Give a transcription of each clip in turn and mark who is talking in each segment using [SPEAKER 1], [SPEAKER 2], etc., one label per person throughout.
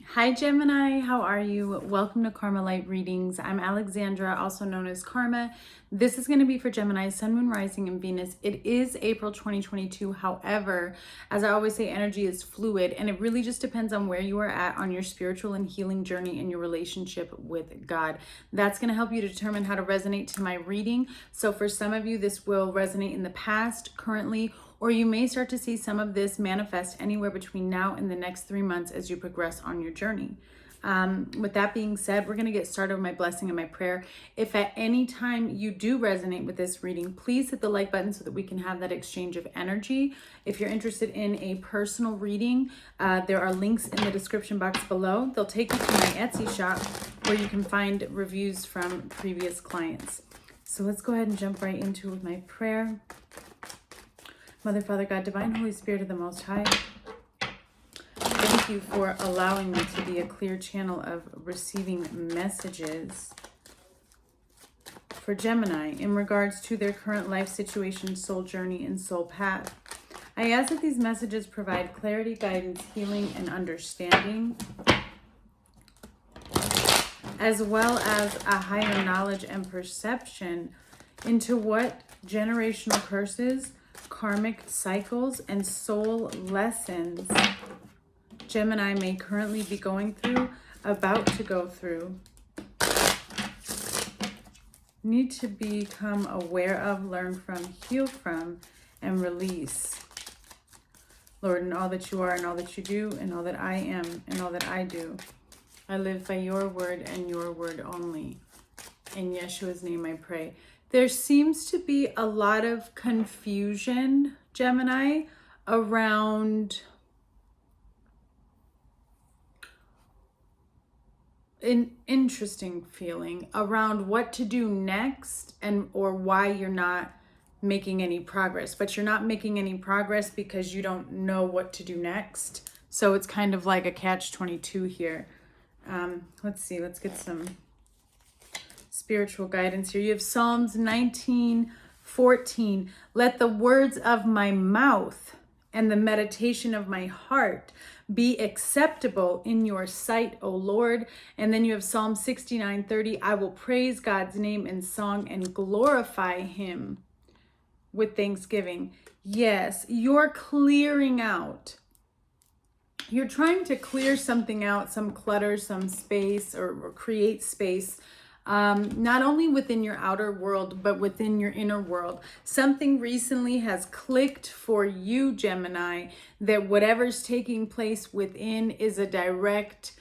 [SPEAKER 1] Hi Gemini, how are you? Welcome to Karma Light Readings. I'm Alexandra, also known as Karma. This is going to be for Gemini, Sun, Moon, Rising, and Venus. It is April 2022. However, as I always say, energy is fluid and it really just depends on where you are at on your spiritual and healing journey in your relationship with God. That's going to help you determine how to resonate to my reading. So for some of you, this will resonate in the past, currently, or you may start to see some of this manifest anywhere between now and the next 3 months as you progress on your journey. With that being said, we're going to get started with my blessing and my prayer. If at any time you do resonate with this reading, please hit the like button so that we can have that exchange of energy. If you're interested in a personal reading, there are links in the description box below. They'll take you to my Etsy shop where you can find reviews from previous clients. So let's go ahead and jump right into it with my prayer. Mother, Father, God, Divine Holy Spirit of the Most High, thank you for allowing me to be a clear channel of receiving messages for Gemini in regards to their current life situation, soul journey, and soul path. I ask that these messages provide clarity, guidance, healing, and understanding, as well as a higher knowledge and perception into what generational curses, karmic cycles, and soul lessons Gemini may currently be going through, about to go through, need to become aware of, learn from, heal from, and release. Lord, in all that you are and all that you do and all that I am and all that I do, I live by your word and your word only. In Yeshua's name I pray. There seems to be a lot of confusion, Gemini, around an interesting feeling around what to do next and or why you're not making any progress. But you're not making any progress because you don't know what to do next. So it's kind of like a catch-22 here. Let's see, let's get some spiritual guidance here. You have Psalms 19:14. Let the words of my mouth and the meditation of my heart be acceptable in your sight, O Lord. And then you have Psalm 69:30. I will praise God's name in song and glorify him with thanksgiving. Yes, you're clearing out. You're trying to clear something out, some clutter, some space, or create space, not only within your outer world, but within your inner world. Something recently has clicked for you, Gemini, that whatever's taking place within is a direct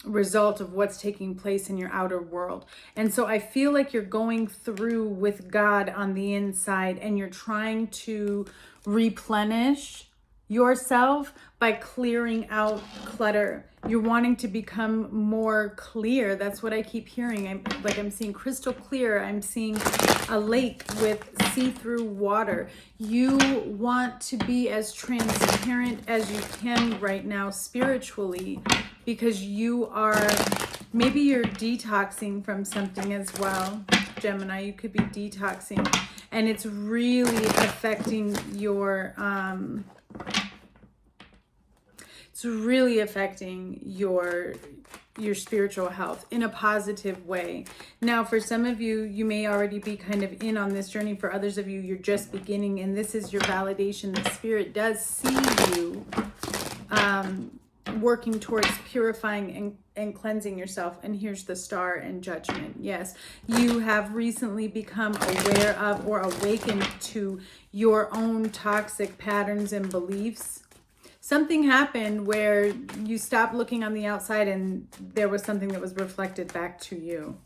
[SPEAKER 1] result of what's taking place in your outer world. And so I feel like you're going through with God on the inside and you're trying to replenish yourself by clearing out clutter. You're wanting to become more clear. That's what I keep hearing. I'm seeing crystal clear. I'm seeing a lake with see-through water. You want to be as transparent as you can right now spiritually, because you are, maybe you're detoxing from something as well, Gemini. You could be detoxing and it's really affecting your your spiritual health in a positive way. Now, for some of you, you may already be kind of in on this journey. For others of you, you're just beginning, and this is your validation. The Spirit does see you working towards purifying and cleansing yourself. And here's the Star and Judgment. Yes, you have recently become aware of or awakened to your own toxic patterns and beliefs. Something happened where you stopped looking on the outside and there was something that was reflected back to you.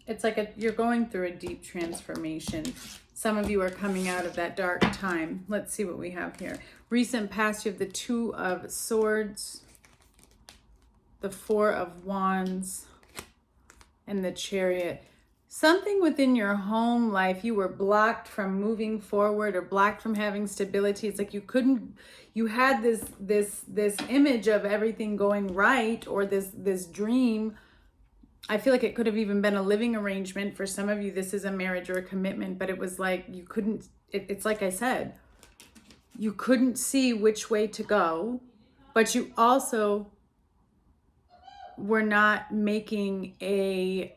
[SPEAKER 1] It's like you're going through a deep transformation. Some of you are coming out of that dark time. Let's see what we have here. Recent past, you have the Two of Swords, the Four of Wands, and the Chariot. Something within your home life, you were blocked from moving forward or blocked from having stability. It's like you had this image of everything going right, or this dream, I feel like it could have even been a living arrangement. For some of you, this is a marriage or a commitment, but it was like you couldn't, it's like I said, you couldn't see which way to go, but you also were not making any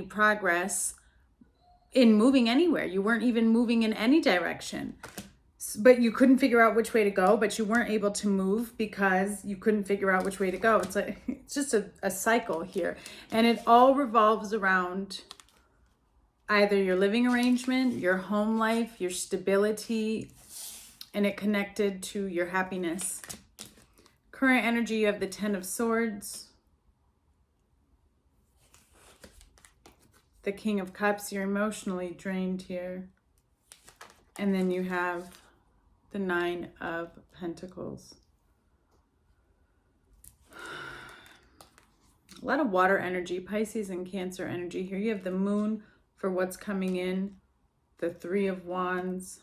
[SPEAKER 1] progress in moving anywhere. You weren't even moving in any direction. But you couldn't figure out which way to go, but you weren't able to move because you couldn't figure out which way to go. It's like, it's just a cycle here. And it all revolves around either your living arrangement, your home life, your stability, and it connected to your happiness. Current energy, you have the Ten of Swords, the King of Cups, you're emotionally drained here. And then you have the Nine of Pentacles. A lot of water energy, Pisces and Cancer energy here. You have the Moon for what's coming in, the Three of Wands,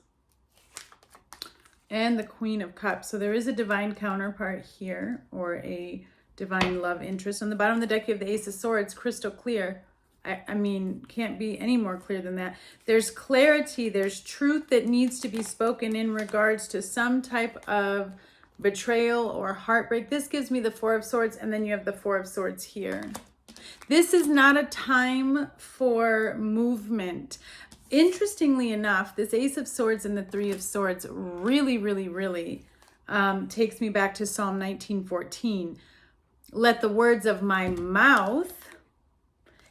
[SPEAKER 1] and the Queen of Cups. So there is a divine counterpart here, or a divine love interest. On the bottom of the deck, you have the Ace of Swords, crystal clear. I mean, can't be any more clear than that. There's clarity, there's truth that needs to be spoken in regards to some type of betrayal or heartbreak. This gives me the Four of Swords, and then you have the Four of Swords here. This is not a time for movement. Interestingly enough, this Ace of Swords and the Three of Swords really, really, really takes me back to Psalm 19:14. Let the words of my mouth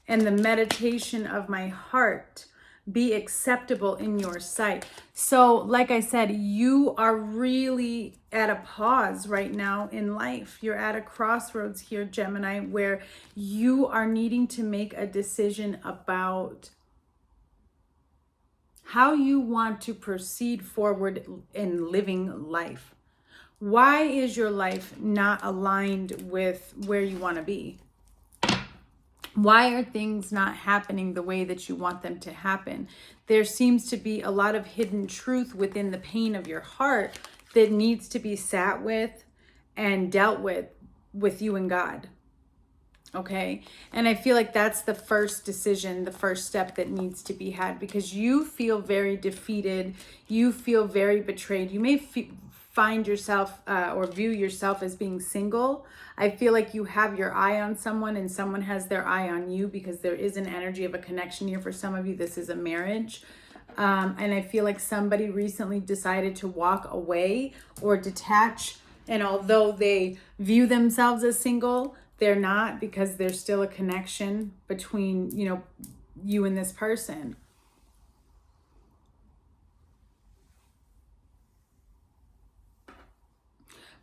[SPEAKER 1] and the meditation of my heart be acceptable in your sight. So, like I said, you are really at a pause right now in life. You're at a crossroads here, Gemini, where you are needing to make a decision about how you want to proceed forward in living life. Why is your life not aligned with where you want to be? Why are things not happening the way that you want them to happen? There seems to be a lot of hidden truth within the pain of your heart that needs to be sat with and dealt with you and God. Okay? And I feel like that's the first decision, the first step that needs to be had, because you feel very defeated. You feel very betrayed. You may find yourself or view yourself as being single. I feel like you have your eye on someone and someone has their eye on you, because there is an energy of a connection here. For some of you, this is a marriage. And I feel like somebody recently decided to walk away or detach. And although they view themselves as single, they're not, because there's still a connection between, you and this person.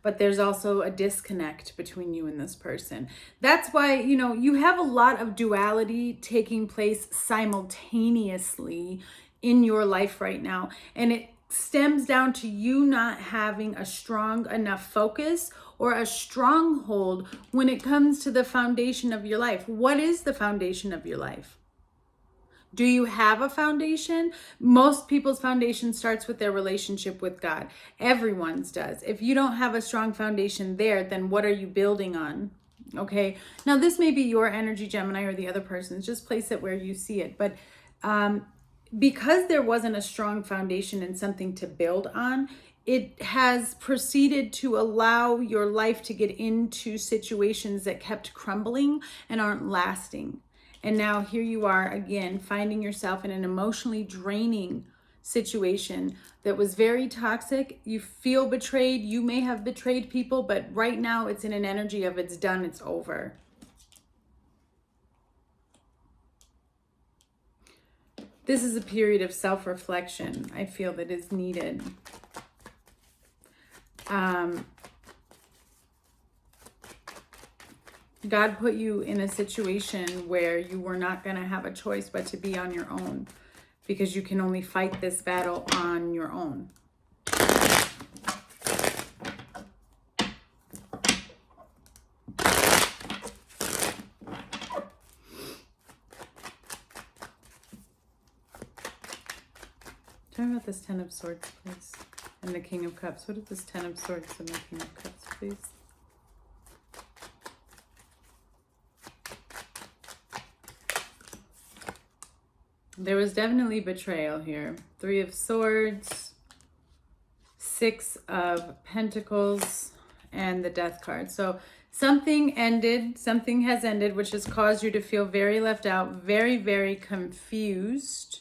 [SPEAKER 1] But there's also a disconnect between you and this person. That's why, you have a lot of duality taking place simultaneously in your life right now. And it stems down to you not having a strong enough focus or a stronghold when it comes to the foundation of your life. What is the foundation of your life? Do you have a foundation? Most people's foundation starts with their relationship with God. Everyone's does. If you don't have a strong foundation there, then what are you building on? Okay. Now, this may be your energy, Gemini, or the other person's. Just place it where you see it. But because there wasn't a strong foundation and something to build on, it has proceeded to allow your life to get into situations that kept crumbling and aren't lasting. And now here you are again, finding yourself in an emotionally draining situation that was very toxic. You feel betrayed. You may have betrayed people, but right now it's in an energy of it's done, it's over. This is a period of self-reflection, I feel, that is needed. God put you in a situation where you were not going to have a choice but to be on your own, because you can only fight this battle on your own. Tell me about this Ten of Swords, please, and the King of Cups. What is this Ten of Swords and the King of Cups, please? There was definitely betrayal here. 3 of Swords, 6 of Pentacles, and the Death card. So something ended, something has ended, which has caused you to feel very left out, very, very confused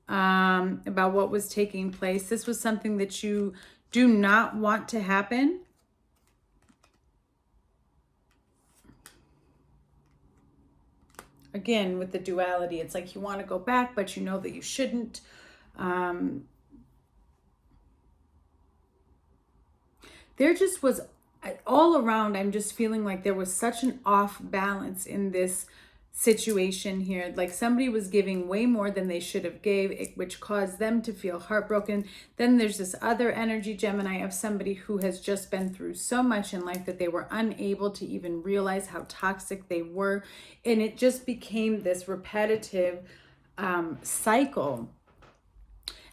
[SPEAKER 1] about what was taking place. This was something that you do not want to happen. Again, with the duality, it's like you want to go back, but you know that you shouldn't. There just was, all around, I'm just feeling like there was such an off balance in this situation here. Like somebody was giving way more than they should have gave, which caused them to feel heartbroken. Then there's this other energy, Gemini, of somebody who has just been through so much in life that they were unable to even realize how toxic they were. And it just became this repetitive cycle.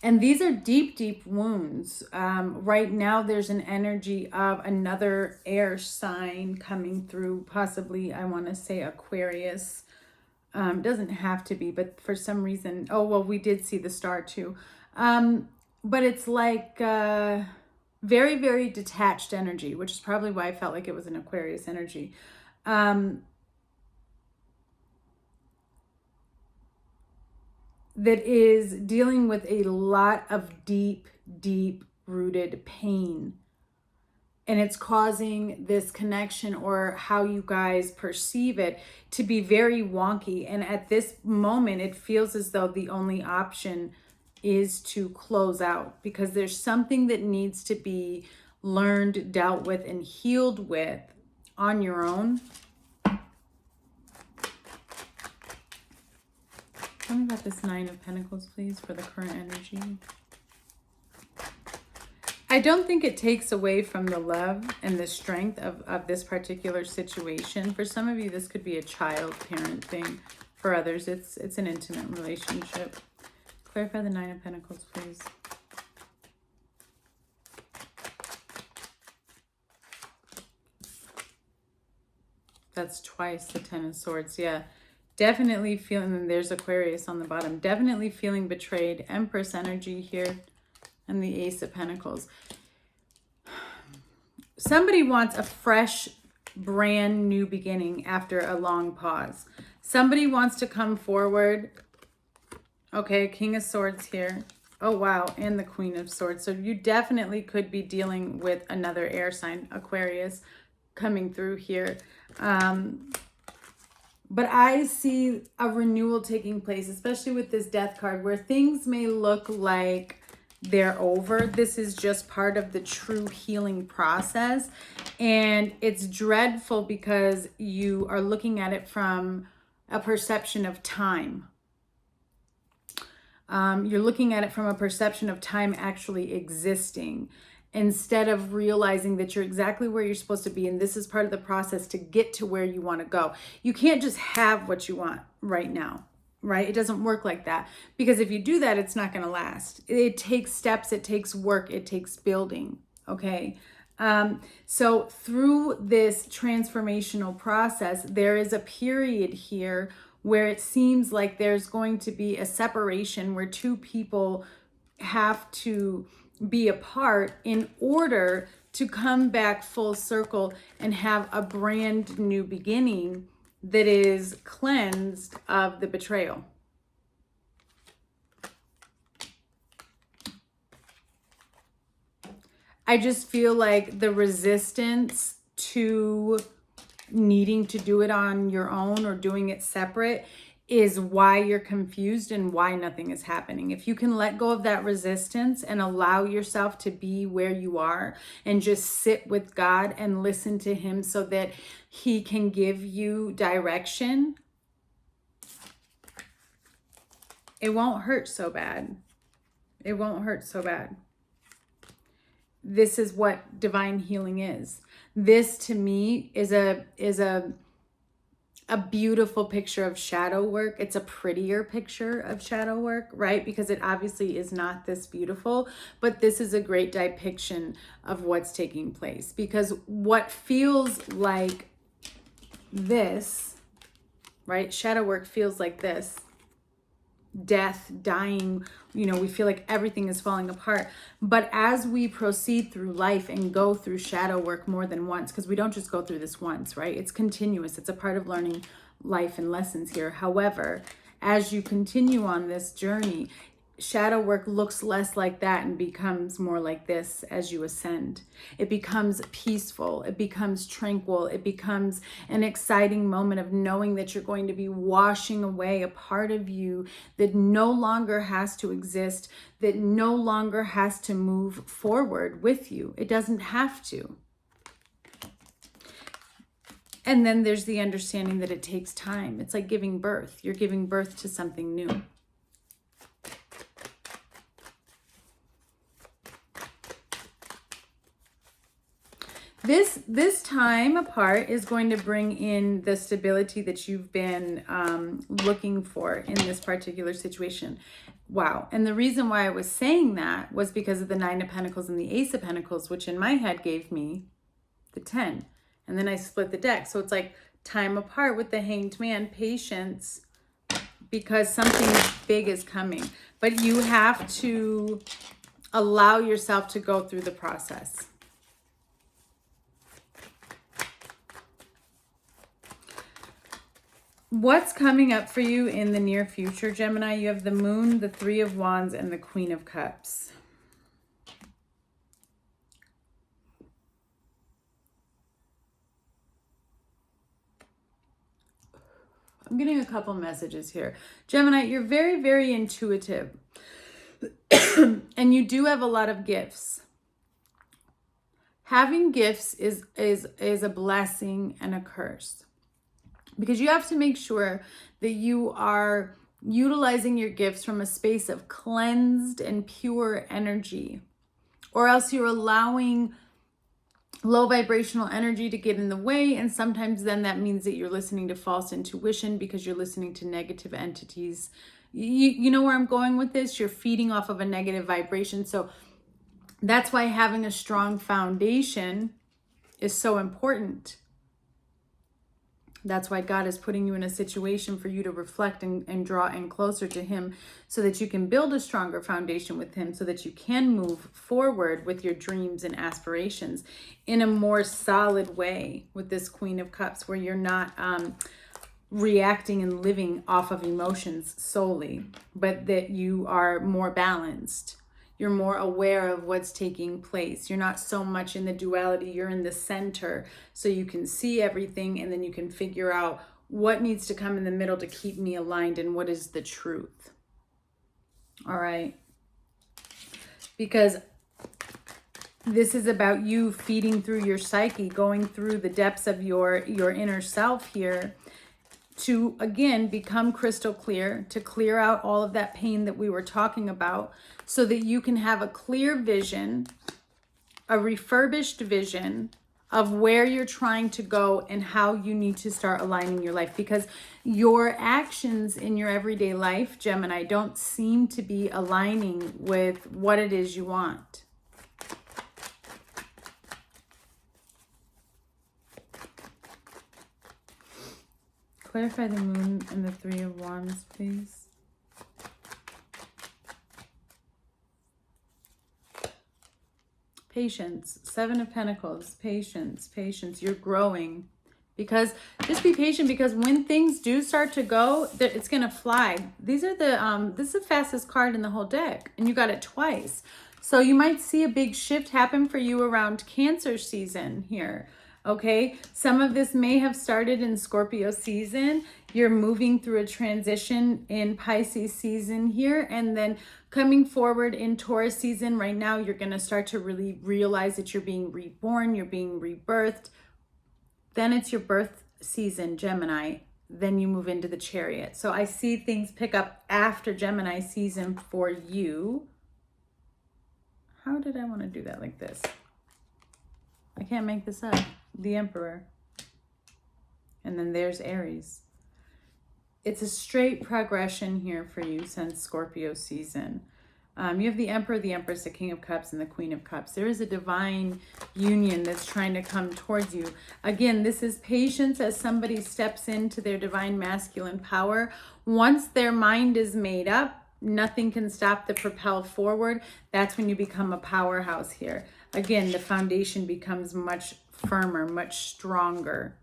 [SPEAKER 1] And these are deep, deep wounds. Right now, there's an energy of another air sign coming through, possibly, I want to say Aquarius. Doesn't have to be, but for some reason, oh, well, we did see the star too. But it's like very, very detached energy, which is probably why I felt like it was an Aquarius energy. That is dealing with a lot of deep, deep rooted pain. And it's causing this connection, or how you guys perceive it, to be very wonky. And at this moment, it feels as though the only option is to close out, because there's something that needs to be learned, dealt with, and healed with on your own. Tell me about this 9 of Pentacles, please, for the current energy. I don't think it takes away from the love and the strength of this particular situation. For some of you, this could be a child-parent thing. For others, it's an intimate relationship. Clarify the 9 of Pentacles, please. That's twice the 10 of Swords, yeah. Definitely feeling, and there's Aquarius on the bottom. Definitely feeling betrayed. Empress energy here. And the Ace of Pentacles. Somebody wants a fresh, brand new beginning after a long pause. Somebody wants to come forward. Okay, King of Swords here. Oh, wow. And the Queen of Swords. So you definitely could be dealing with another air sign, Aquarius, coming through here. But I see a renewal taking place, especially with this Death card, where things may look like they're over. This is just part of the true healing process. And it's dreadful because you are looking at it from a perception of time. You're looking at it from a perception of time actually existing, instead of realizing that you're exactly where you're supposed to be. And this is part of the process to get to where you want to go. You can't just have what you want right now. Right? It doesn't work like that, because if you do that, it's not going to last. It takes steps, it takes work, it takes building. Okay. So through this transformational process, there is a period here where it seems like there's going to be a separation, where two people have to be apart in order to come back full circle and have a brand new beginning that is cleansed of the betrayal. I just feel like the resistance to needing to do it on your own or doing it separate is why you're confused and why nothing is happening. If you can let go of that resistance and allow yourself to be where you are and just sit with God and listen to Him so that He can give you direction, it won't hurt so bad. It won't hurt so bad. This is what divine healing is. This to me is a beautiful picture of shadow work. It's a prettier picture of shadow work, right? Because it obviously is not this beautiful, but this is a great depiction of what's taking place. Because what feels like this, right? Shadow work feels like this. death, dying, you know, we feel like everything is falling apart. But as we proceed through life and go through shadow work more than once, because we don't just go through this once, right? It's continuous. It's a part of learning life and lessons here. However, as you continue on this journey, shadow work looks less like that and becomes more like this as you ascend. It becomes peaceful. It becomes tranquil. It becomes an exciting moment of knowing that you're going to be washing away a part of you that no longer has to exist, that no longer has to move forward with you. It doesn't have to. And then there's the understanding that it takes time. It's like giving birth. You're giving birth to something new. This time apart is going to bring in the stability that you've been looking for in this particular situation. Wow. And the reason why I was saying that was because of the 9 of Pentacles and the Ace of Pentacles, which in my head gave me the 10. And then I split the deck. So it's like time apart with the Hanged Man, patience, because something big is coming. But you have to allow yourself to go through the process. What's coming up for you in the near future, Gemini? You have the Moon, the 3 of Wands, and the Queen of Cups. I'm getting a couple messages here. Gemini, you're very, very intuitive. And you do have a lot of gifts. Having gifts is a blessing and a curse. Because you have to make sure that you are utilizing your gifts from a space of cleansed and pure energy. Or else you're allowing low vibrational energy to get in the way. And sometimes then that means that you're listening to false intuition because you're listening to negative entities. You know where I'm going with this? You're feeding off of a negative vibration. So that's why having a strong foundation is so important. That's why God is putting you in a situation for you to reflect and draw in closer to him so that you can build a stronger foundation with him, so that you can move forward with your dreams and aspirations in a more solid way with this Queen of Cups, where you're not reacting and living off of emotions solely, but that you are more balanced. You're more aware of what's taking place. You're not so much in the duality. You're in the center, so you can see everything, and then you can figure out what needs to come in the middle to keep me aligned and what is the truth. All right. Because this is about you feeding through your psyche, going through the depths of your inner self here, to, again, become crystal clear, to clear out all of that pain that we were talking about, so that you can have a clear vision, a refurbished vision of where you're trying to go and how you need to start aligning your life. Because your actions in your everyday life, Gemini, don't seem to be aligning with what it is you want. Clarify the Moon and the 3 of Wands, please. Patience, 7 of Pentacles, patience, patience. You're growing. Because just be patient, because when things do start to go, it's going to fly. These are this is the fastest card in the whole deck, and you got it twice. So you might see a big shift happen for you around Cancer season here. Okay, some of this may have started in Scorpio season. You're moving through a transition in Pisces season here, and then coming forward in Taurus season. Right now, you're going to start to really realize that you're being reborn, you're being rebirthed. Then it's your birth season, Gemini. Then you move into the Chariot. So I see things pick up after Gemini season for you. How did I want to do that like this? I can't make this up. The Emperor. And then there's Aries. It's a straight progression here for you since Scorpio season. You have the Emperor, the Empress, the King of Cups, and the Queen of Cups. There is a divine union that's trying to come towards you. Again, this is patience as somebody steps into their divine masculine power. Once their mind is made up, nothing can stop the propel forward. That's when you become a powerhouse here. Again, the foundation becomes much firmer, much stronger.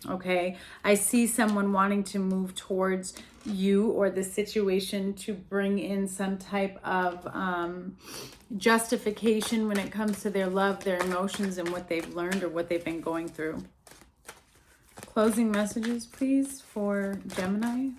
[SPEAKER 1] Okay, I see someone wanting to move towards you or the situation to bring in some type of justification when it comes to their love, their emotions, and what they've learned or what they've been going through. Closing messages, please, for Gemini.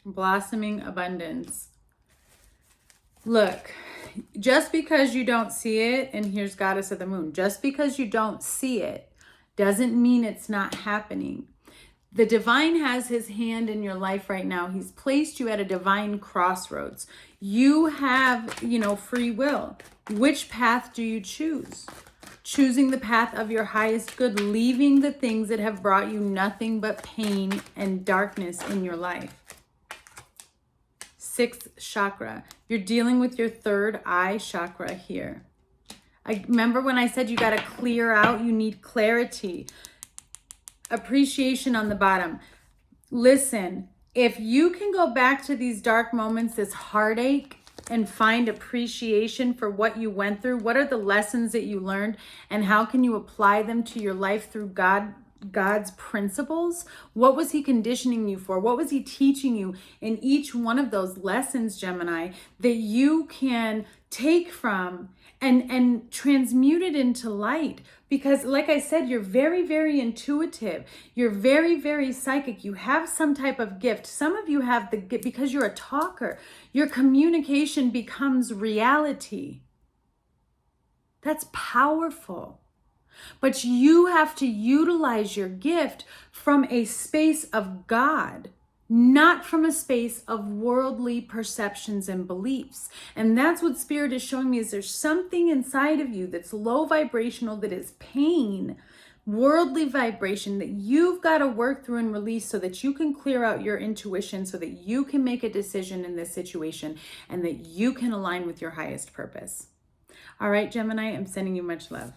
[SPEAKER 1] Blossoming abundance. Look, just because you don't see it, and here's Goddess of the Moon, just because you don't see it doesn't mean it's not happening. The divine has his hand in your life right now. He's placed you at a divine crossroads. You have, free will. Which path do you choose? Choosing the path of your highest good, leaving the things that have brought you nothing but pain and darkness in your life. Sixth chakra. You're dealing with your third eye chakra here. I remember when I said you got to clear out, you need clarity. Appreciation on the bottom. Listen, if you can go back to these dark moments, this heartache, and find appreciation for what you went through, what are the lessons that you learned, and how can you apply them to your life through God's principles? What was he conditioning you for? What was he teaching you in each one of those lessons, Gemini, that you can take from and transmute it into light? Because like I said, you're very, very intuitive. You're very, very psychic. You have some type of gift. Some of you have the gift because you're a talker. Your communication becomes reality. That's powerful. But you have to utilize your gift from a space of God, not from a space of worldly perceptions and beliefs. And that's what Spirit is showing me, is there's something inside of you that's low vibrational, that is pain, worldly vibration, that you've got to work through and release so that you can clear out your intuition, so that you can make a decision in this situation and that you can align with your highest purpose. All right, Gemini, I'm sending you much love.